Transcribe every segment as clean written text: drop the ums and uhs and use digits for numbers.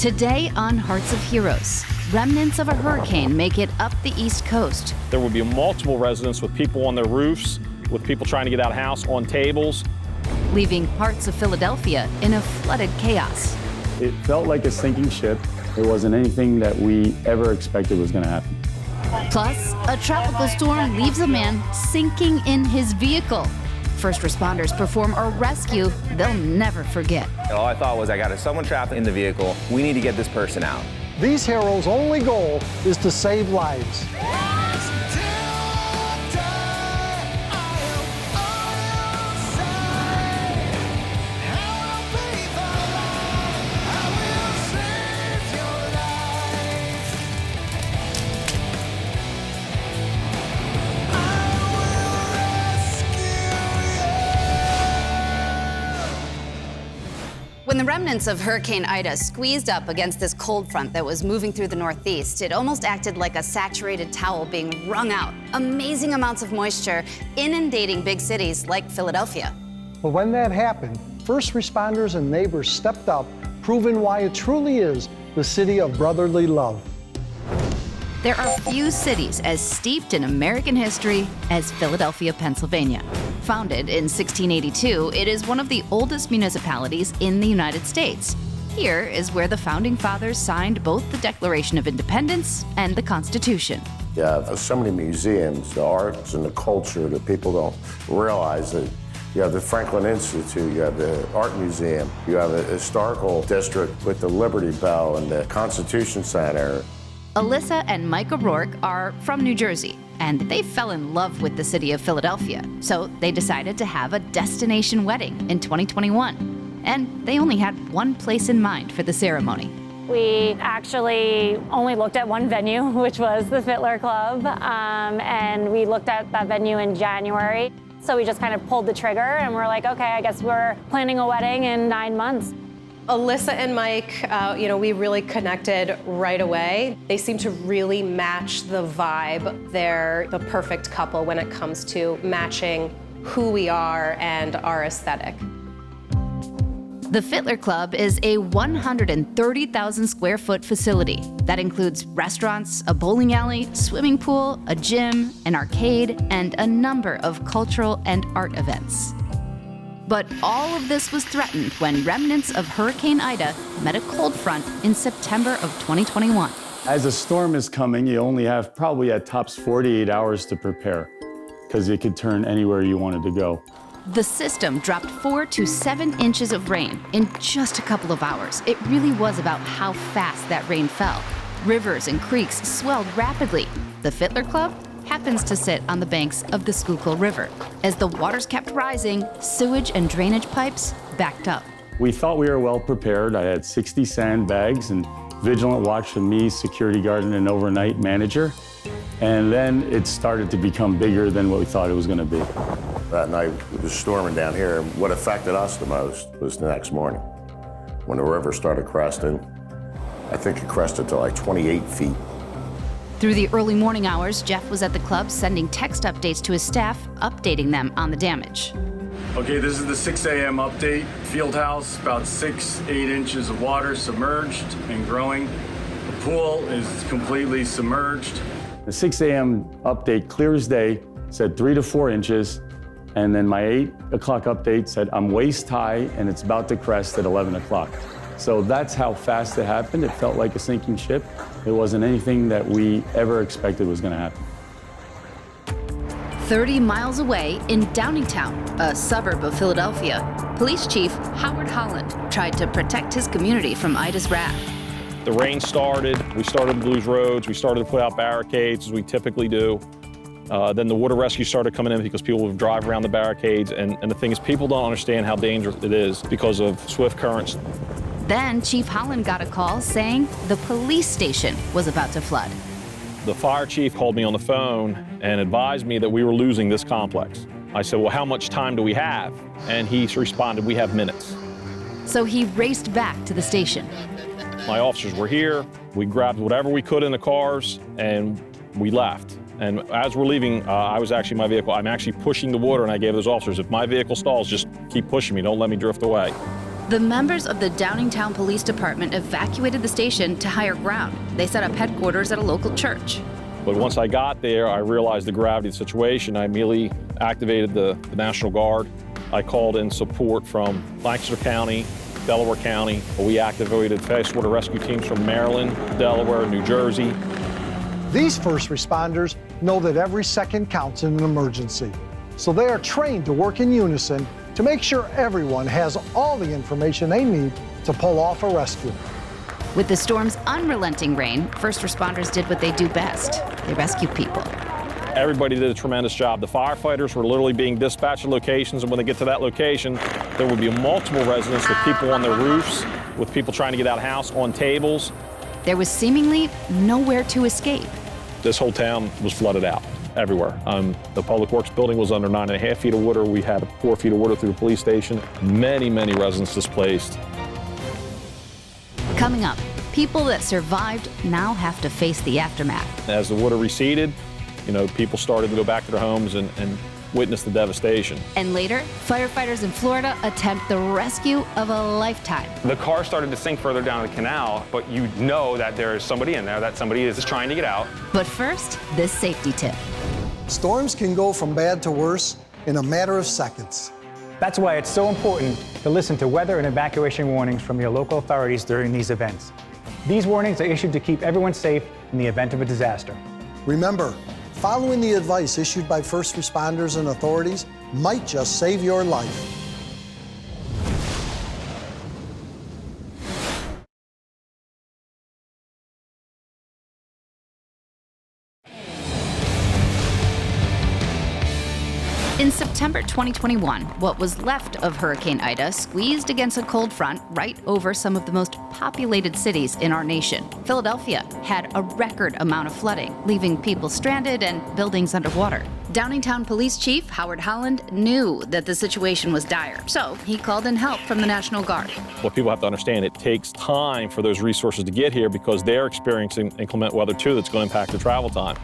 Today on Hearts of Heroes, remnants of a hurricane make it up the East Coast. There will be multiple residents with people on their roofs, with people trying to get out of house, on tables. Leaving parts of Philadelphia in a flooded chaos. It felt like a sinking ship. It wasn't anything that we ever expected was going to happen. Plus, a tropical storm leaves a man sinking in his vehicle. First responders perform a rescue they'll never forget. All I thought was, I got someone trapped in the vehicle. We need to get this person out. These heroes' only goal is to save lives. When the remnants of Hurricane Ida squeezed up against this cold front that was moving through the Northeast, it almost acted like a saturated towel being wrung out. Amazing amounts of moisture inundating big cities like Philadelphia. But when that happened, first responders and neighbors stepped up, proving why it truly is the city of brotherly love. There are few cities as steeped in American history as Philadelphia, Pennsylvania. Founded in 1682, it is one of the oldest municipalities in the United States. Here is where the Founding Fathers signed both the Declaration of Independence and the Constitution. You have so many museums, the arts and the culture that people don't realize that. You have the Franklin Institute, you have the Art Museum, you have a historical district with the Liberty Bell and the Constitution Center. Alyssa and Mike O'Rourke are from New Jersey, and they fell in love with the city of Philadelphia, so they decided to have a destination wedding in 2021. And they only had one place in mind for the ceremony. We actually only looked at one venue, which was the Fittler Club, and we looked at that venue in January. So we just kind of pulled the trigger, and we're like, okay, I guess we're planning a wedding in 9 months. Alyssa and Mike, we really connected right away. They seem to really match the vibe. They're the perfect couple when it comes to matching who we are and our aesthetic. The Fittler Club is a 130,000 square foot facility that includes restaurants, a bowling alley, swimming pool, a gym, an arcade, and a number of cultural and art events. But all of this was threatened when remnants of Hurricane Ida met a cold front in September of 2021. As a storm is coming, you only have probably at tops 48 hours to prepare because it could turn anywhere you wanted to go. The system dropped 4 to 7 inches of rain in just a couple of hours. It really was about how fast that rain fell. Rivers and creeks swelled rapidly. The Fittler Club happens to sit on the banks of the Schuylkill River. As the waters kept rising, sewage and drainage pipes backed up. We thought we were well prepared. I had 60 sandbags and vigilant watch from me, security guard, and an overnight manager. And then it started to become bigger than what we thought it was going to be. That night, it was storming down here. What affected us the most was the next morning when the river started cresting. I think it crested to like 28 feet. Through the early morning hours, Jeff was at the club sending text updates to his staff, updating them on the damage. Okay, this is the 6 a.m. update. Field house, about 6-8 inches of water submerged and growing. The pool is completely submerged. The 6 a.m. update, clear as day, said 3 to 4 inches. And then my 8 o'clock update said I'm waist high and it's about to crest at 11 o'clock. So that's how fast it happened. It felt like a sinking ship. It wasn't anything that we ever expected was going to happen. 30 miles away in Downingtown, a suburb of Philadelphia, Police Chief Howard Holland tried to protect his community from Ida's wrath. The rain started, we started to lose roads, we started to put out barricades as we typically do. Then the water rescue started coming in because people would drive around the barricades. And the thing is, people don't understand how dangerous it is because of swift currents. Then Chief Holland got a call saying the police station was about to flood. The fire chief called me on the phone and advised me that we were losing this complex. I said, well, how much time do we have? And he responded, we have minutes. So he raced back to the station. My officers were here. We grabbed whatever we could in the cars and we left. And as we're leaving, I was actually in my vehicle. I'm actually pushing the water, and I gave those officers, if my vehicle stalls, just keep pushing me. Don't let me drift away. The members of the Downingtown Police Department evacuated the station to higher ground. They set up headquarters at a local church. But once I got there, I realized the gravity of the situation. I immediately activated the National Guard. I called in support from Lancaster County, Delaware County. We activated fast water rescue teams from Maryland, Delaware, New Jersey. These first responders know that every second counts in an emergency. So they are trained to work in unison to make sure everyone has all the information they need to pull off a rescue. With the storm's unrelenting rain, first responders did what they do best. They rescued people. Everybody did a tremendous job. The firefighters were literally being dispatched to locations, and when they get to that location, there would be multiple residents with people on their roofs, with people trying to get out of the house, on tables. There was seemingly nowhere to escape. This whole town was flooded out everywhere. The Public Works building was under 9.5 feet of water. We had 4 feet of water through the police station. Many residents displaced. Coming up, people that survived now have to face the aftermath. As the water receded, people started to go back to their homes and witness the devastation. And later, firefighters in Florida attempt the rescue of a lifetime. The car started to sink further down the canal, but you know that there's somebody in there, that somebody is trying to get out. But first, this safety tip. Storms can go from bad to worse in a matter of seconds. That's why it's so important to listen to weather and evacuation warnings from your local authorities during these events. These warnings are issued to keep everyone safe in the event of a disaster. Remember, following the advice issued by first responders and authorities might just save your life. In September 2021, what was left of Hurricane Ida squeezed against a cold front right over some of the most populated cities in our nation. Philadelphia had a record amount of flooding, leaving people stranded and buildings underwater. Downingtown Police Chief Howard Holland knew that the situation was dire, so he called in help from the National Guard. What people have to understand, it takes time for those resources to get here because they're experiencing inclement weather too that's going to impact their travel time.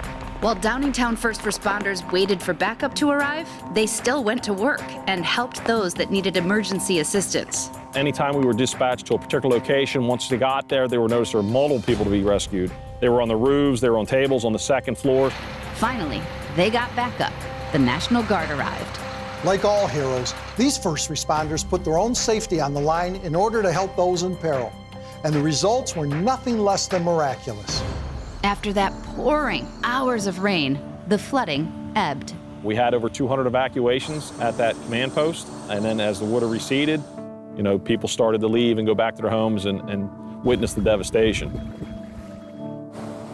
While Downingtown first responders waited for backup to arrive, they still went to work and helped those that needed emergency assistance. Anytime we were dispatched to a particular location, once they got there, they were noticed there were multiple people to be rescued. They were on the roofs, they were on tables on the second floor. Finally, they got backup. The National Guard arrived. Like all heroes, these first responders put their own safety on the line in order to help those in peril. And the results were nothing less than miraculous. After that pouring hours of rain, the flooding ebbed. We had over 200 evacuations at that command post, and then as the water receded, people started to leave and go back to their homes and witness the devastation.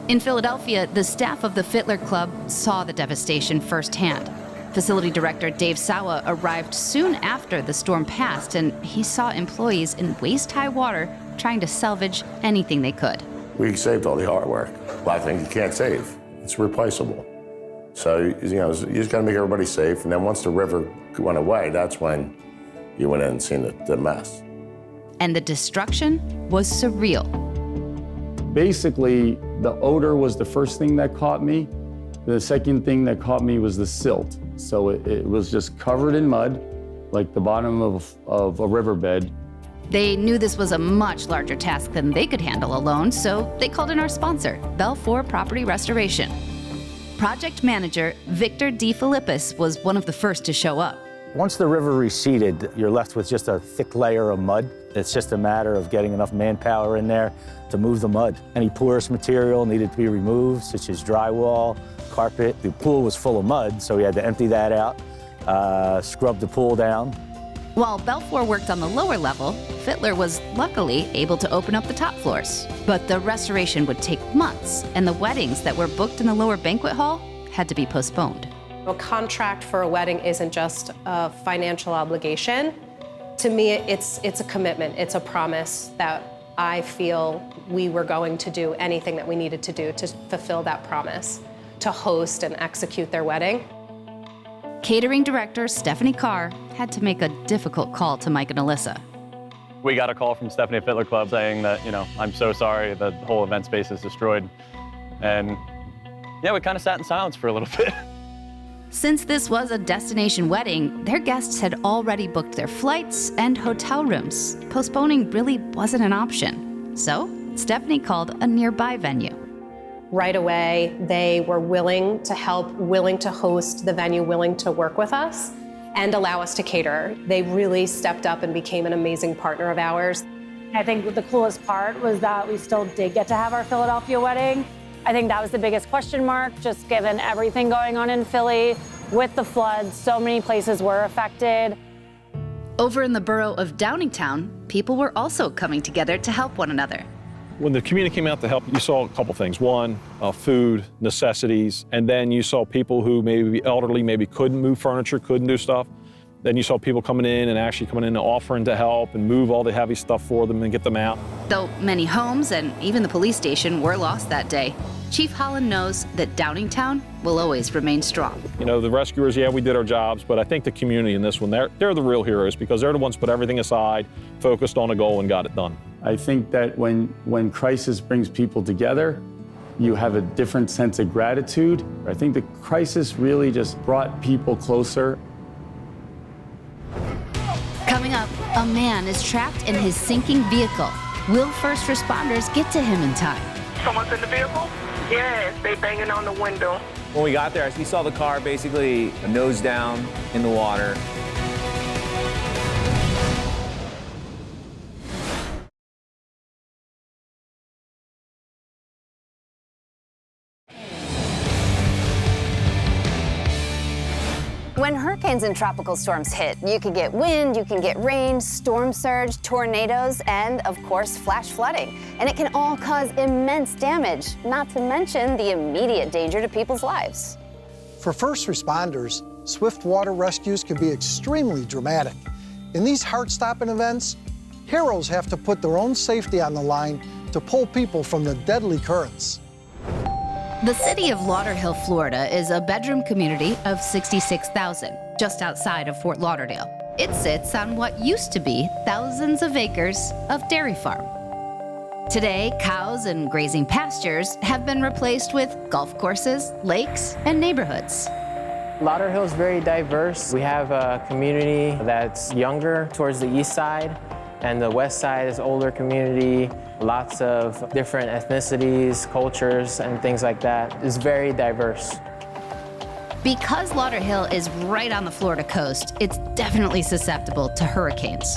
In Philadelphia, the staff of the Fittler Club saw the devastation firsthand. Facility Director Dave Sawa arrived soon after the storm passed, and he saw employees in waist-high water trying to salvage anything they could. We saved all the artwork. A lot of things you can't save. It's replaceable. So, you just got to make everybody safe. And then once the river went away, that's when you went in and seen the mess. And the destruction was surreal. Basically, the odor was the first thing that caught me. The second thing that caught me was the silt. So it was just covered in mud, like the bottom of a riverbed. They knew this was a much larger task than they could handle alone, so they called in our sponsor, Belfour Property Restoration. Project manager Victor D. Philippus was one of the first to show up. Once the river receded, you're left with just a thick layer of mud. It's just a matter of getting enough manpower in there to move the mud. Any porous material needed to be removed, such as drywall, carpet. The pool was full of mud, so we had to empty that out, scrub the pool down. While Belfour worked on the lower level, Fittler was luckily able to open up the top floors. But the restoration would take months, and the weddings that were booked in the lower banquet hall had to be postponed. A contract for a wedding isn't just a financial obligation. To me, it's a commitment. It's a promise that I feel we were going to do anything that we needed to do to fulfill that promise, to host and execute their wedding. Catering director Stephanie Carr had to make a difficult call to Mike and Alyssa. We got a call from Stephanie at Fittler Club saying that, I'm so sorry, the whole event space is destroyed. And yeah, we kind of sat in silence for a little bit. Since this was a destination wedding, their guests had already booked their flights and hotel rooms. Postponing really wasn't an option. So Stephanie called a nearby venue. Right away, they were willing to help, willing to host the venue, willing to work with us and allow us to cater. They really stepped up and became an amazing partner of ours. I think the coolest part was that we still did get to have our Philadelphia wedding. I think that was the biggest question mark, just given everything going on in Philly with the floods. So many places were affected. Over in the borough of Downingtown, people were also coming together to help one another. When the community came out to help, you saw a couple things. One, food, necessities, and then you saw people who may be elderly, maybe couldn't move furniture, couldn't do stuff. Then you saw people coming in and offering to help and move all the heavy stuff for them and get them out. Though many homes and even the police station were lost that day, Chief Holland knows that Downingtown will always remain strong. You know, the rescuers, yeah, we did our jobs, but I think the community in this one, they're the real heroes because they're the ones who put everything aside, focused on a goal, and got it done. I think that when crisis brings people together, you have a different sense of gratitude. I think the crisis really just brought people closer. Coming up, a man is trapped in his sinking vehicle. Will first responders get to him in time? Someone's in the vehicle? Yes, they banging on the window. When we got there, we saw the car basically nose down in the water. When hurricanes and tropical storms hit, you can get wind, you can get rain, storm surge, tornadoes, and of course, flash flooding. And it can all cause immense damage, not to mention the immediate danger to people's lives. For first responders, swift water rescues can be extremely dramatic. In these heart-stopping events, heroes have to put their own safety on the line to pull people from the deadly currents. The city of Lauderhill, Florida is a bedroom community of 66,000, just outside of Fort Lauderdale. It sits on what used to be thousands of acres of dairy farm. Today, cows and grazing pastures have been replaced with golf courses, lakes, and neighborhoods. Lauderhill is very diverse. We have a community that's younger towards the east side, and the west side is older community. Lots of different ethnicities, cultures, and things like that. It's very diverse. Because Lauderhill is right on the Florida coast, it's definitely susceptible to hurricanes.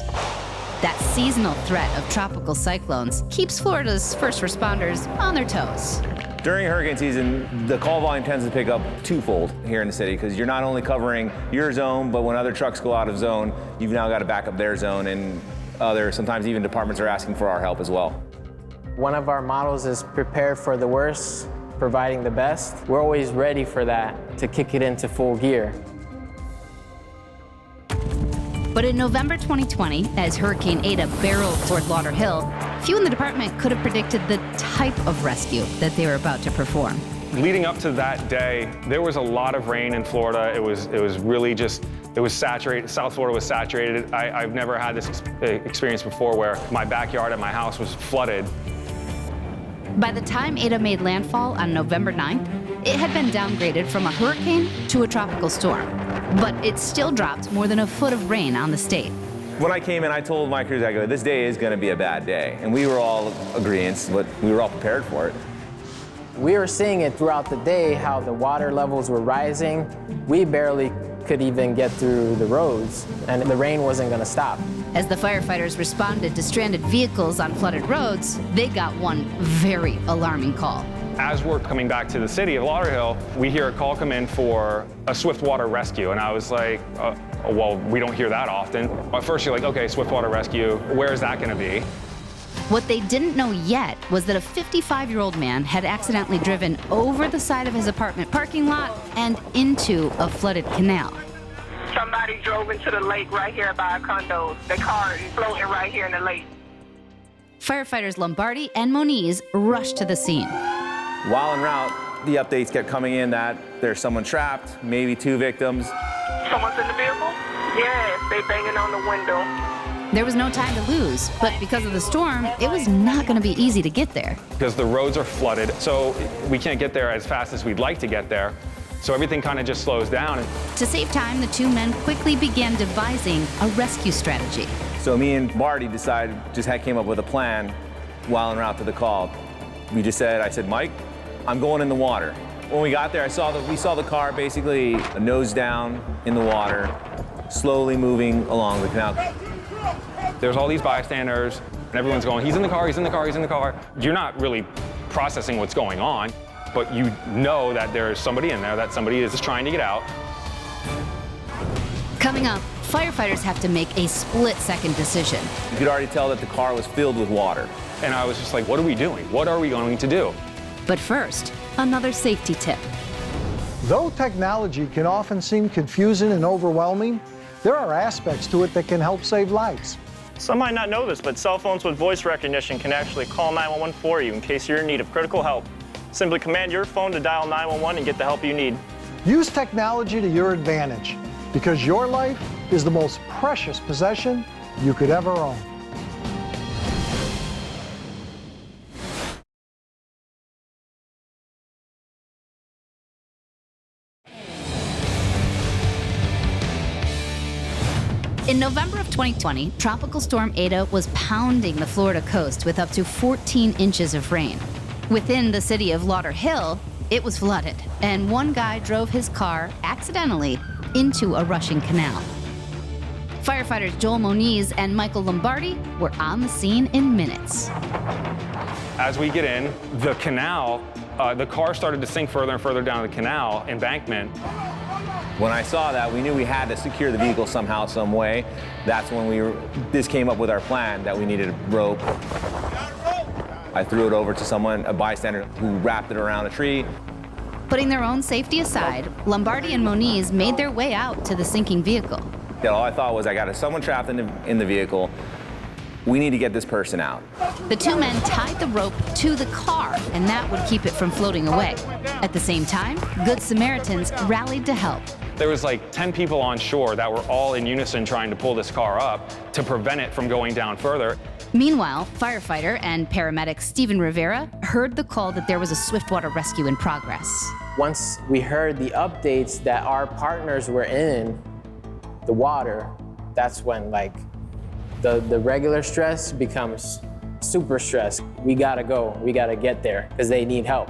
That seasonal threat of tropical cyclones keeps Florida's first responders on their toes. During hurricane season, the call volume tends to pick up twofold here in the city because you're not only covering your zone, but when other trucks go out of zone, you've now got to back up their zone, and sometimes even departments are asking for our help as well. One of our models is prepare for the worst, providing the best. We're always ready for that, to kick it into full gear. But in November 2020, as Hurricane Ada barreled toward Lauderhill, few in the department could have predicted the type of rescue that they were about to perform. Leading up to that day, there was a lot of rain in Florida. It was really just, it was saturated. South Florida was saturated. I've never had this experience before where my backyard at my house was flooded. By the time Ada made landfall on November 9th, it had been downgraded from a hurricane to a tropical storm. But it still dropped more than a foot of rain on the state. When I came in, I told my crews, I go, this day is going to be a bad day. And we were all agreeing, but we were all prepared for it. We were seeing it throughout the day, how the water levels were rising. We barely could even get through the roads, and the rain wasn't going to stop. As the firefighters responded to stranded vehicles on flooded roads, they got one very alarming call. As we're coming back to the city of Lauderhill, we hear a call come in for a swift water rescue, and I was like, well, we don't hear that often. At first you're like, okay, swift water rescue, where is that going to be? What they didn't know yet was that a 55-year-old man had accidentally driven over the side of his apartment parking lot and into a flooded canal. Somebody drove into the lake right here by our condos. The car is floating right here in the lake. Firefighters Lombardi and Moniz rushed to the scene. While en route, the updates kept coming in that there's someone trapped, maybe 2 victims. Someone's in the vehicle? Yes, they banging on the window. There was no time to lose, but because of the storm, it was not going to be easy to get there. Because the roads are flooded, so we can't get there as fast as we'd like to get there. So everything kind of just slows down. To save time, the two men quickly began devising a rescue strategy. So me and Marty came up with a plan while en route to the call. I said, Mike, I'm going in the water. When we got there, we saw the car basically nose down in the water, slowly moving along the canal. There's all these bystanders, and everyone's going, he's in the car, he's in the car, he's in the car. You're not really processing what's going on, but you know that there's somebody in there, that somebody is just trying to get out. Coming up, firefighters have to make a split-second decision. You could already tell that the car was filled with water. And I was just like, what are we doing? What are we going to do? But first, another safety tip. Though technology can often seem confusing and overwhelming, there are aspects to it that can help save lives. Some might not know this, but cell phones with voice recognition can actually call 911 for you in case you're in need of critical help. Simply command your phone to dial 911 and get the help you need. Use technology to your advantage, because your life is the most precious possession you could ever own. In November of 2020, Tropical Storm Eta was pounding the Florida coast with up to 14 inches of rain. Within the city of Lauderhill, it was flooded, and one guy drove his car accidentally into a rushing canal. Firefighters Joel Moniz and Michael Lombardi were on the scene in minutes. As we get in, the canal, the car started to sink further and further down the canal embankment. When I saw that, we knew we had to secure the vehicle somehow, some way. That's when this came up with our plan, that we needed a rope. I threw it over to someone, a bystander, who wrapped it around a tree. Putting their own safety aside, Lombardi and Moniz made their way out to the sinking vehicle. All I thought was, I got someone trapped in the vehicle. We need to get this person out. The two men tied the rope to the car, and that would keep it from floating away. At the same time, Good Samaritans rallied to help. There was like 10 people on shore that were all in unison trying to pull this car up to prevent it from going down further. Meanwhile, firefighter and paramedic Stephen Rivera heard the call that there was a swiftwater rescue in progress. Once we heard the updates that our partners were in the water, that's when the regular stress becomes super stress. We gotta go, we gotta get there, because they need help.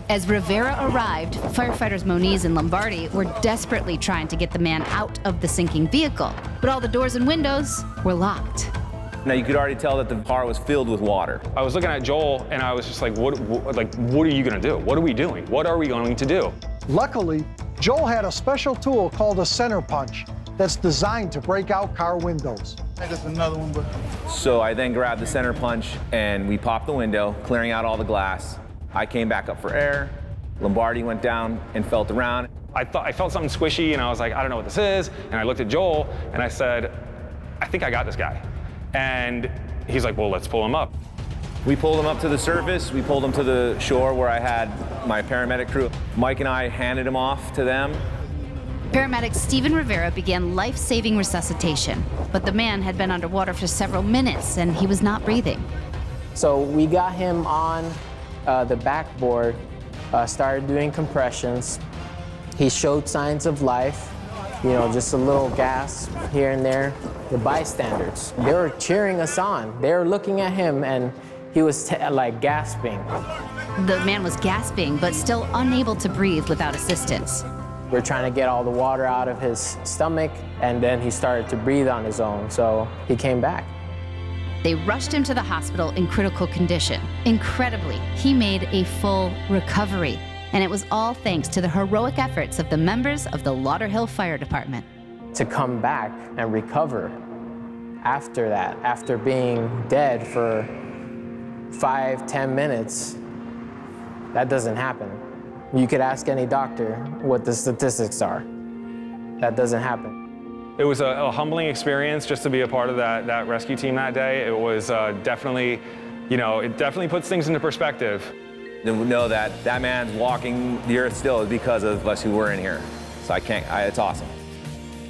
As Rivera arrived, firefighters Moniz and Lombardi were desperately trying to get the man out of the sinking vehicle, but all the doors and windows were locked. Now, you could already tell that the car was filled with water. I was looking at Joel, and I was just like, what are you gonna do? What are we doing? What are we going to do? Luckily, Joel had a special tool called a center punch that's designed to break out car windows. That's another one, but... So I then grabbed the center punch, and we popped the window, clearing out all the glass. I came back up for air. Lombardi went down and felt around. I felt something squishy, and I was like, I don't know what this is. And I looked at Joel, and I said, I think I got this guy. And he's like, well, let's pull him up. We pulled him up to the surface. We pulled him to the shore where I had my paramedic crew. Mike and I handed him off to them. Paramedic Stephen Rivera began life-saving resuscitation, but the man had been underwater for several minutes, and he was not breathing. So we got him on the backboard, started doing compressions. He showed signs of life, just a little gasp here and there. The bystanders, they were cheering us on. They were looking at him, and he was gasping. The man was gasping, but still unable to breathe without assistance. We're trying to get all the water out of his stomach, and then he started to breathe on his own, so he came back. They rushed him to the hospital in critical condition. Incredibly, he made a full recovery, and it was all thanks to the heroic efforts of the members of the Lauderhill Fire Department. To come back and recover after that, after being dead for 5-10 minutes, that doesn't happen. You could ask any doctor what the statistics are. That doesn't happen. It was a humbling experience just to be a part of that rescue team that day. It was definitely, it definitely puts things into perspective. To know that that man's walking the earth still is because of us who were in here. So it's awesome.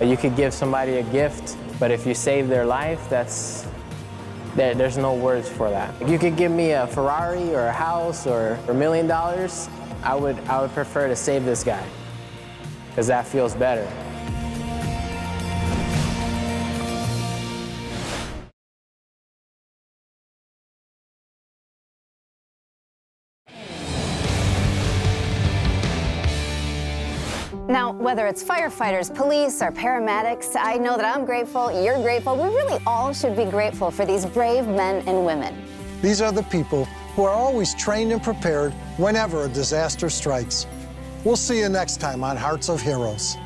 You could give somebody a gift, but if you save their life, there's no words for that. If you could give me a Ferrari or a house or $1 million, I would prefer to save this guy. because that feels better. Now, whether it's firefighters, police, or paramedics, I know that I'm grateful, you're grateful. We really all should be grateful for these brave men and women. These are the people who are always trained and prepared whenever a disaster strikes. We'll see you next time on Hearts of Heroes.